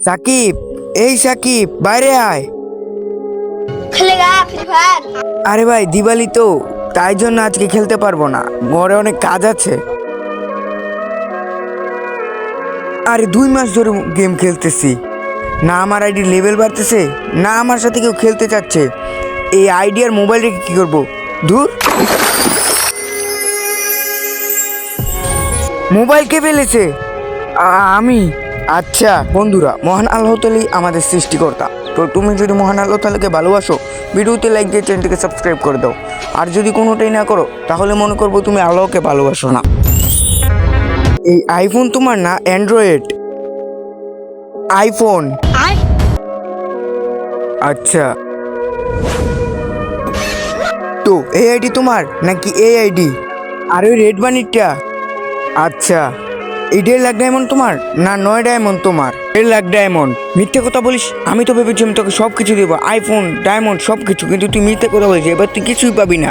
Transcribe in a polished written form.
সাকিব, এই সাকিব, বাইরে আয়। খেলেগা ফ্রি ফায়ার। আরে ভাই, দিওয়ালি তো, তাই জন্য আজকে খেলতে পারবো না, ঘরে অনেক কাজ আছে। আরে 2 মাস ধরে গেম খেলতেছি, না আমার আইডি লেভেল বাড়তেছে, না আমার সাথে কেউ খেলতে চাচ্ছে। এই আইডি আর মোবাইল রেখে কি করবো? দূর। মোবাইল কে ফেলেছে? আমি। আচ্ছা বন্ধুরা, মহান আল্লাহ তাআলাই আমাদের সৃষ্টিকর্তা। তো তুমি যদি মহান আল্লাহ তাআলাকে ভালোবাসো, ভিডিওতে লাইক দিয়ে চ্যানেলটিকে সাবস্ক্রাইব করে দাও। আর যদি কোনোটাই না করো, তাহলে মনে করবো তুমি আল্লাহকে ভালোবাসো না। এই আইফোন তোমার না অ্যান্ড্রয়েড? আইফোন। আচ্ছা, তো এই আইডি তোমার নাকি এই আইডি? আর ওই রেড বানিরটা? আচ্ছা, এই 1.5 লাখ ডায়মন্ড তোমার না 9 ডায়মন্ড তোমার? 1.5 লাখ ডায়মন্ড। মিথ্যে কথা বলিস, আমি তো ভেবেছি আমি তোকে সব কিছু দেবো, আইফোন, ডায়মন্ড সব কিছু, কিন্তু তুই মিথ্যে কথা বলিস, এবার তুই কিছুই পাবি না।